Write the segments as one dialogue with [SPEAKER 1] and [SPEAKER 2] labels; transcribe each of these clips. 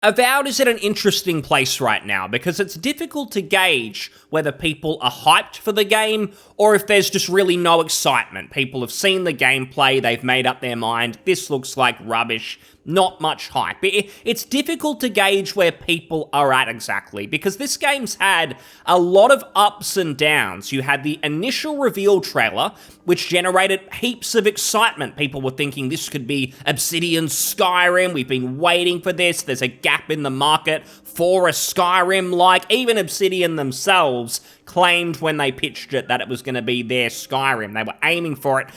[SPEAKER 1] Avowed is at an interesting place right now because it's difficult to gauge whether people are hyped for the game or if there's just really no excitement. People have seen the gameplay, they've made up their mind, this looks like rubbish, not much hype. It's difficult to gauge where people are at exactly because this game's had a lot of ups and downs. You had the initial reveal trailer, which generated heaps of excitement. People were thinking this could be Obsidian's Skyrim, we've been waiting for this, there's a gap in the market for a Skyrim-like. Even Obsidian themselves claimed when they pitched it that it was going to be their Skyrim. They were aiming for it.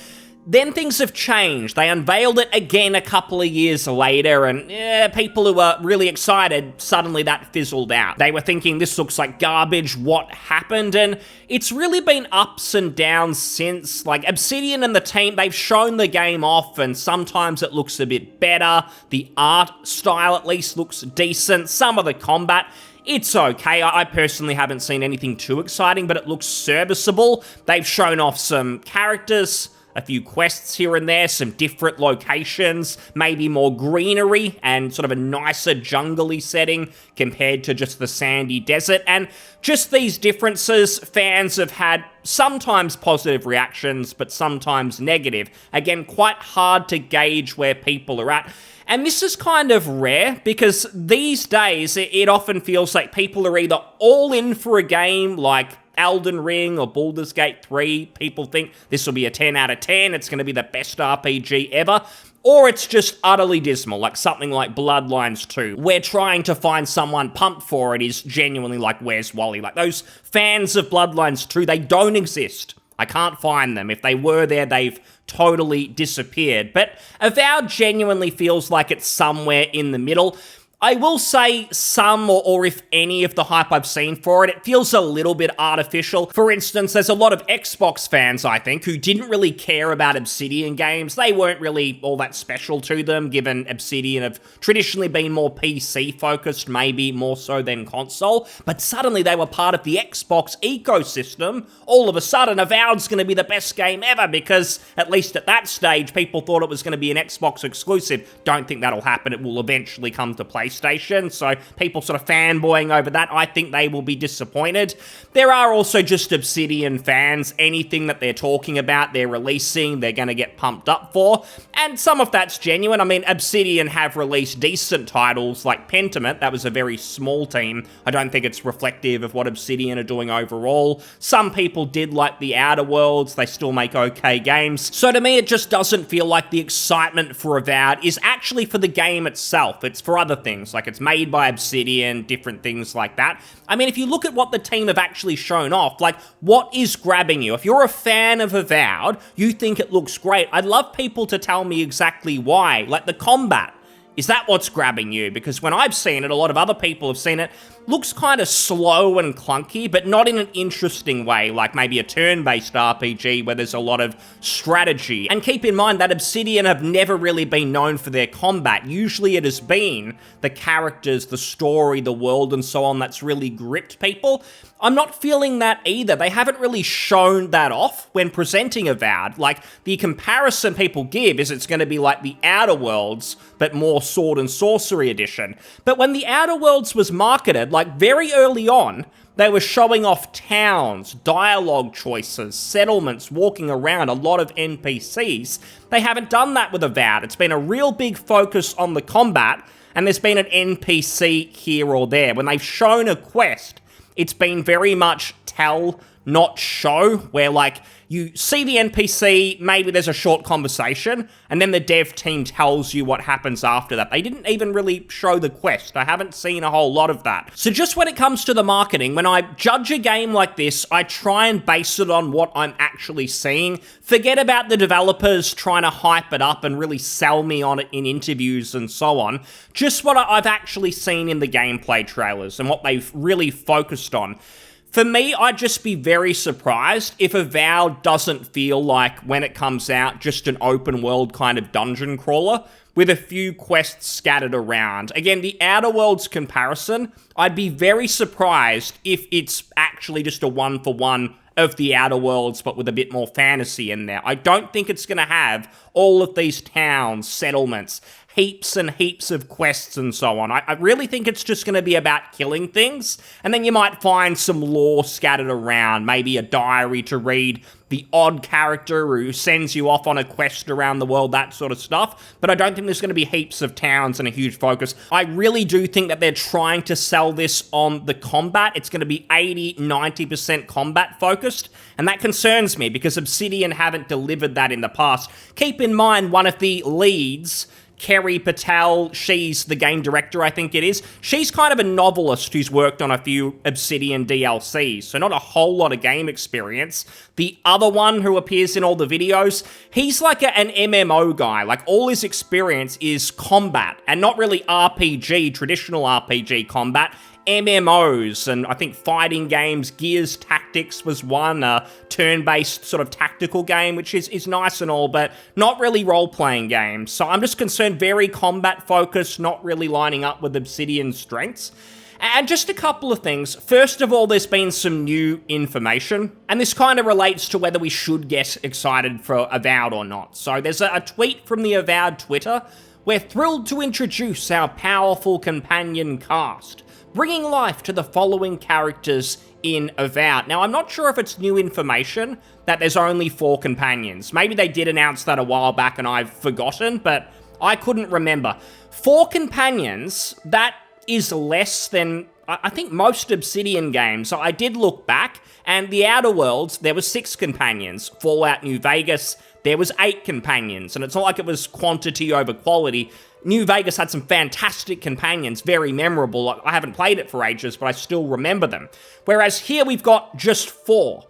[SPEAKER 1] Then things have changed. They unveiled it again a couple of years later, and people who were really excited, suddenly that fizzled out. They were thinking, this looks like garbage, what happened? And it's really been ups and downs since. Like, Obsidian and the team, they've shown the game off, and sometimes it looks a bit better. The art style, at least, looks decent. Some of the combat, it's okay. I personally haven't seen anything too exciting, but it looks serviceable. They've shown off some characters, a few quests here and there, some different locations, maybe more greenery and sort of a nicer jungly setting compared to just the sandy desert. And just these differences, fans have had sometimes positive reactions, but sometimes negative. Again, quite hard to gauge where people are at. And this is kind of rare because these days it often feels like people are either all in for a game like Elden Ring or Baldur's Gate 3, people think this will be a 10 out of 10, it's going to be the best RPG ever, or it's just utterly dismal, like something like Bloodlines 2. We're trying to find someone pumped for it is genuinely like, where's Wally? Like, those fans of Bloodlines 2, they don't exist. I can't find them. If they were there, they've totally disappeared. But Avowed genuinely feels like it's somewhere in the middle. I will say some, or if any, of the hype I've seen for it, it feels a little bit artificial. For instance, there's a lot of Xbox fans, I think, who didn't really care about Obsidian games. They weren't really all that special to them, given Obsidian have traditionally been more PC-focused, maybe more so than console. But suddenly they were part of the Xbox ecosystem. All of a sudden, Avowed's going to be the best game ever because, at least at that stage, people thought it was going to be an Xbox exclusive. Don't think that'll happen. It will eventually come to PlayStation. So people sort of fanboying over that, I think they will be disappointed. There are also just Obsidian fans. Anything that they're talking about, they're releasing, they're going to get pumped up for. And some of that's genuine. I mean, Obsidian have released decent titles like Pentiment. That was a very small team. I don't think it's reflective of what Obsidian are doing overall. Some people did like the Outer Worlds. They still make okay games. So to me, it just doesn't feel like the excitement for Avowed is actually for the game itself. It's for other things. Like, it's made by Obsidian, different things like that. I mean, if you look at what the team have actually shown off, like, what is grabbing you? If you're a fan of Avowed, you think it looks great. I'd love people to tell me exactly why. Like, the combat. Is that what's grabbing you? Because when I've seen it, a lot of other people have seen it, looks kind of slow and clunky, but not in an interesting way, like maybe a turn-based RPG where there's a lot of strategy. And keep in mind that Obsidian have never really been known for their combat. Usually it has been the characters, the story, the world, and so on that's really gripped people. I'm not feeling that either. They haven't really shown that off when presenting Avowed. Like, the comparison people give is it's going to be like the Outer Worlds, but more Sword and Sorcery edition. But when the Outer Worlds was marketed, like, very early on, they were showing off towns, dialogue choices, settlements, walking around, a lot of NPCs. They haven't done that with Avowed. It's been a real big focus on the combat, and there's been an NPC here or there. When they've shown a quest, it's been very much tell, not show, where, like, you see the NPC, maybe there's a short conversation, and then the dev team tells you what happens after that. They didn't even really show the quest. I haven't seen a whole lot of that. So just when it comes to the marketing, when I judge a game like this, I try and base it on what I'm actually seeing. Forget about the developers trying to hype it up and really sell me on it in interviews and so on. Just what I've actually seen in the gameplay trailers and what they've really focused on. For me, I'd just be very surprised if Avowed doesn't feel like, when it comes out, just an open world kind of dungeon crawler with a few quests scattered around. Again, the Outer Worlds comparison, I'd be very surprised if it's actually just a one-for-one of the Outer Worlds, but with a bit more fantasy in there. I don't think it's going to have all of these towns, settlements, heaps and heaps of quests and so on. I really think it's just going to be about killing things, and then you might find some lore scattered around, maybe a diary to read, the odd character who sends you off on a quest around the world, that sort of stuff. But I don't think there's going to be heaps of towns and a huge focus. I really do think that they're trying to sell this on the combat. It's going to be 80-90% combat focused, and that concerns me because Obsidian haven't delivered that in the past. Keep in mind, one of the leads, Kerry Patel, she's the game director, I think it is. She's kind of a novelist who's worked on a few Obsidian DLCs, so not a whole lot of game experience. The other one who appears in all the videos, he's like an MMO guy. Like, all his experience is combat, and not really RPG, traditional RPG combat. MMOs, and I think fighting games. Gears Tactics was one, a turn-based sort of tactical game, which is nice and all, but not really role-playing games. So I'm just concerned, very combat-focused, not really lining up with Obsidian's strengths. And just a couple of things. First of all, there's been some new information, and this kind of relates to whether we should get excited for Avowed or not. So there's a tweet from the Avowed Twitter. "We're thrilled to introduce our powerful companion cast, bringing life to the following characters in Avowed." Now, I'm not sure if it's new information that there's only 4 companions. Maybe they did announce that a while back and I've forgotten, but I couldn't remember. 4 companions, that is less than, I think, most Obsidian games. So I did look back, and the Outer Worlds, there were 6 companions. Fallout New Vegas, there was 8 companions, and it's not like it was quantity over quality. New Vegas had some fantastic companions, very memorable. I haven't played it for ages, but I still remember them. Whereas here we've got just 4.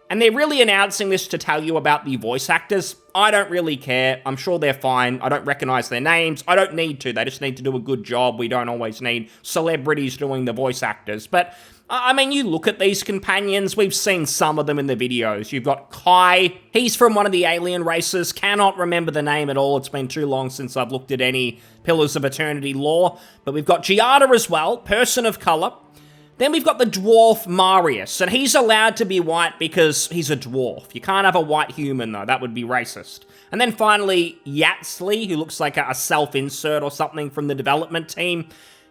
[SPEAKER 1] And they're really announcing this to tell you about the voice actors. I don't really care. I'm sure they're fine. I don't recognize their names. I don't need to. They just need to do a good job. We don't always need celebrities doing the voice actors. But, I mean, you look at these companions. We've seen some of them in the videos. You've got Kai. He's from one of the alien races. Cannot remember the name at all. It's been too long since I've looked at any Pillars of Eternity lore. But we've got Giada as well, person of color. Then we've got the dwarf Marius, and he's allowed to be white because he's a dwarf. You can't have a white human, though. That would be racist. And then finally, Yatsley, who looks like a self-insert or something from the development team.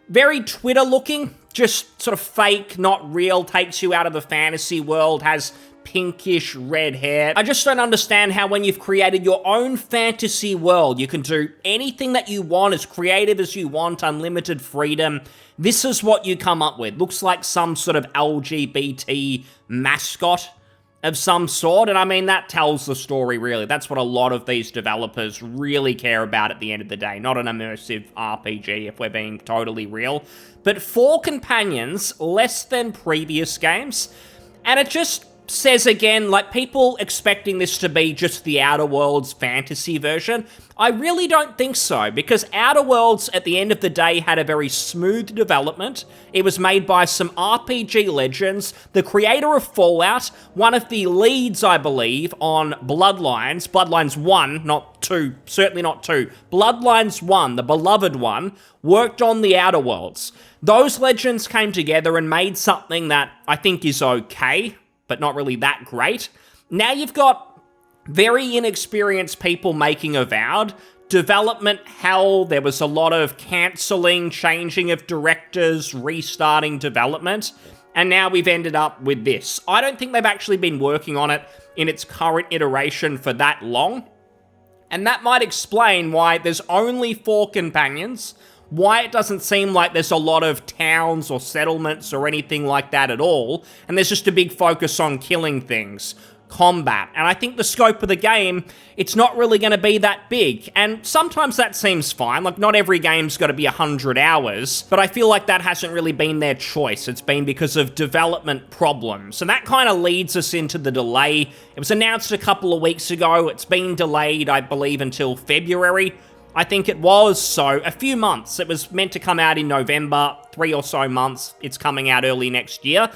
[SPEAKER 1] Very Twitter-looking, just sort of fake, not real, takes you out of the fantasy world, has pinkish red hair. I just don't understand how, when you've created your own fantasy world, you can do anything that you want, as creative as you want, unlimited freedom. This is what you come up with. Looks like some sort of LGBT mascot of some sort, and I mean, that tells the story, really. That's what a lot of these developers really care about at the end of the day, not an immersive RPG, if we're being totally real. But 4 companions, less than previous games, and it just says again, like, people expecting this to be just the Outer Worlds fantasy version. I really don't think so, because Outer Worlds, at the end of the day, had a very smooth development. It was made by some RPG legends, the creator of Fallout, one of the leads, I believe, on Bloodlines, Bloodlines 1, not 2, certainly not 2, Bloodlines 1, the beloved one, worked on the Outer Worlds. Those legends came together and made something that I think is okay, but not really that great. Now you've got very inexperienced people making Avowed. Development hell, there was a lot of cancelling, changing of directors, restarting development, and now we've ended up with this. I don't think they've actually been working on it in its current iteration for that long, and that might explain why there's only 4 companions, why it doesn't seem like there's a lot of towns or settlements or anything like that at all, and there's just a big focus on killing things, combat. And I think the scope of the game, it's not really going to be that big, and sometimes that seems fine. Like, not every game's got to be 100 hours, but I feel like that hasn't really been their choice. It's been because of development problems, and that kind of leads us into the delay. It was announced a couple of weeks ago. It's been delayed, I believe, until February. I think it was, so a few months. It was meant to come out in November, 3 or so months. It's coming out early next year.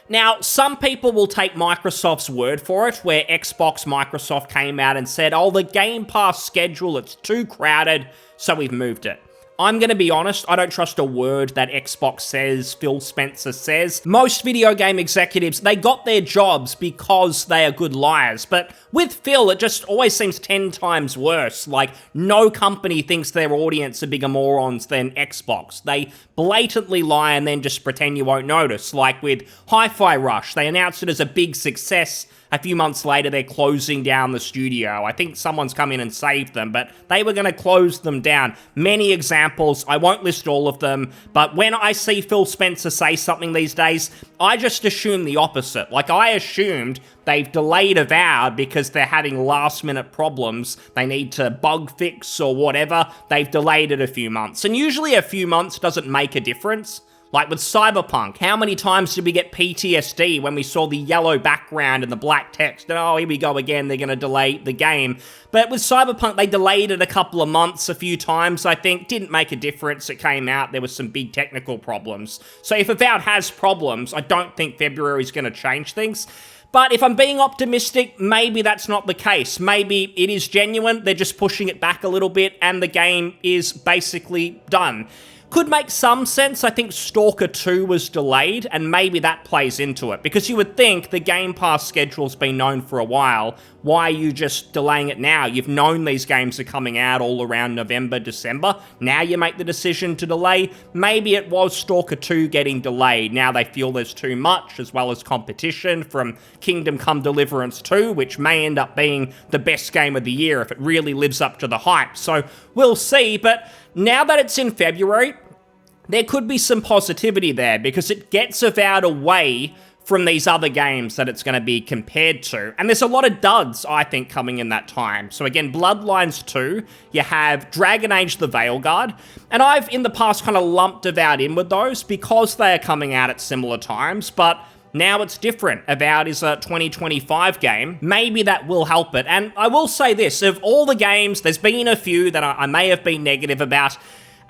[SPEAKER 1] Now, some people will take Microsoft's word for it, where Xbox Microsoft came out and said, oh, the Game Pass schedule, it's too crowded, so we've moved it. I'm going to be honest, I don't trust a word that Xbox says, Phil Spencer says. Most video game executives, they got their jobs because they are good liars. But with Phil, it just always seems 10 times worse. Like, no company thinks their audience are bigger morons than Xbox. They blatantly lie and then just pretend you won't notice. Like with Hi-Fi Rush, they announced it as a big success. A few months later, they're closing down the studio. I think someone's come in and saved them, but they were going to close them down. Many examples. I won't list all of them, but when I see Phil Spencer say something these days, I just assume the opposite. Like, I assumed they've delayed Avowed because they're having last-minute problems. They need to bug fix or whatever. They've delayed it a few months. And usually a few months doesn't make a difference. Like with Cyberpunk, how many times did we get PTSD when we saw the yellow background and the black text? And oh, here we go again, they're going to delay the game. But with Cyberpunk, they delayed it a couple of months, a few times, I think. Didn't make a difference. It came out, there was some big technical problems. So if Avowed has problems, I don't think February is going to change things. But if I'm being optimistic, maybe that's not the case. Maybe it is genuine, they're just pushing it back a little bit, and the game is basically done. Could make some sense. I think Stalker 2 was delayed, and maybe that plays into it. Because you would think the Game Pass schedule's been known for a while. Why are you just delaying it now? You've known these games are coming out all around November, December. Now you make the decision to delay. Maybe it was Stalker 2 getting delayed. Now they feel there's too much, as well as competition from Kingdom Come Deliverance 2, which may end up being the best game of the year if it really lives up to the hype. So we'll see, but now that it's in February, there could be some positivity there because it gets Avowed away from these other games that it's going to be compared to. And there's a lot of duds, I think, coming in that time. So again, Bloodlines 2, you have Dragon Age the Veilguard, and I've in the past kind of lumped Avowed in with those because they are coming out at similar times, but now it's different. Avowed is a 2025 game. Maybe that will help it. And I will say this, of all the games, there's been a few that I may have been negative about.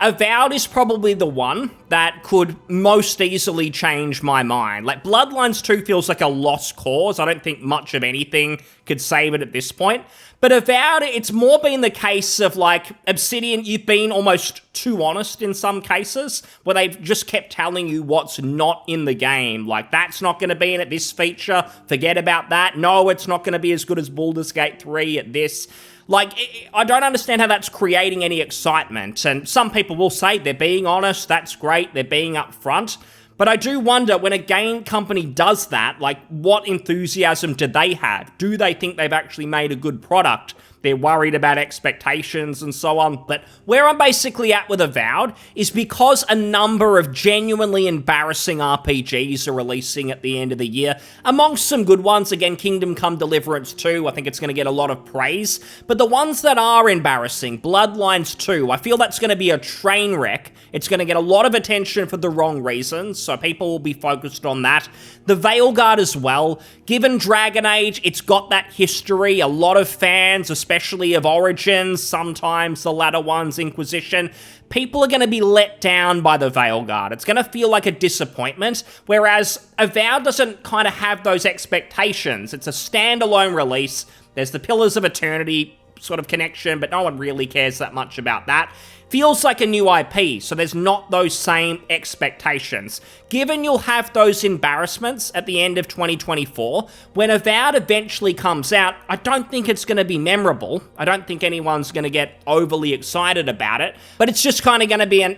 [SPEAKER 1] Avowed is probably the one that could most easily change my mind. Like, Bloodlines 2 feels like a lost cause. I don't think much of anything could save it at this point. But Avowed, it's more been the case of, like, Obsidian, you've been almost too honest in some cases, where they've just kept telling you what's not in the game. Like, that's not going to be in it, this feature, forget about that. No, it's not going to be as good as Baldur's Gate 3 at this. Like, I don't understand how that's creating any excitement, and some people will say they're being honest, that's great, they're being upfront, but I do wonder when a game company does that, like, what enthusiasm do they have? Do they think they've actually made a good product? They're worried about expectations and so on. But where I'm basically at with Avowed is because a number of genuinely embarrassing RPGs are releasing at the end of the year. Amongst some good ones, again, Kingdom Come Deliverance 2, I think it's going to get a lot of praise. But the ones that are embarrassing, Bloodlines 2, I feel that's going to be a train wreck. It's going to get a lot of attention for the wrong reasons, so people will be focused on that. The Veilguard as well. Given Dragon Age, it's got that history. A lot of fans, especially of Origins, sometimes the latter ones, Inquisition, people are going to be let down by the Veilguard. It's going to feel like a disappointment, whereas Avowed doesn't kind of have those expectations. It's a standalone release. There's the Pillars of Eternity sort of connection, but no one really cares that much about that. Feels like a new IP, so there's not those same expectations. Given you'll have those embarrassments at the end of 2024, when Avowed eventually comes out, I don't think it's going to be memorable. I don't think anyone's going to get overly excited about it, but it's just kind of going to be an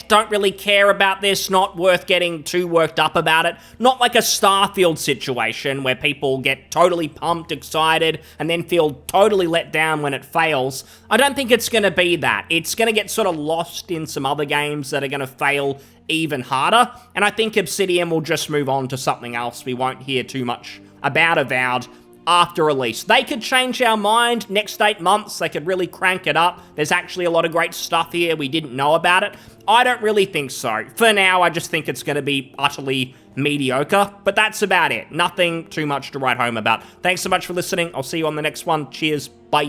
[SPEAKER 1] don't really care about this, not worth getting too worked up about it. Not like a Starfield situation where people get totally pumped, excited, and then feel totally let down when it fails. I don't think it's going to be that. It's going to get sort of lost in some other games that are going to fail even harder, and I think Obsidian will just move on to something else. We won't hear too much about Avowed after release. They could change our mind next 8 months. They could really crank it up. There's actually a lot of great stuff here. We didn't know about it. I don't really think so. For now, I just think it's going to be utterly mediocre, but that's about it. Nothing too much to write home about. Thanks so much for listening. I'll see you on the next one. Cheers. Bye.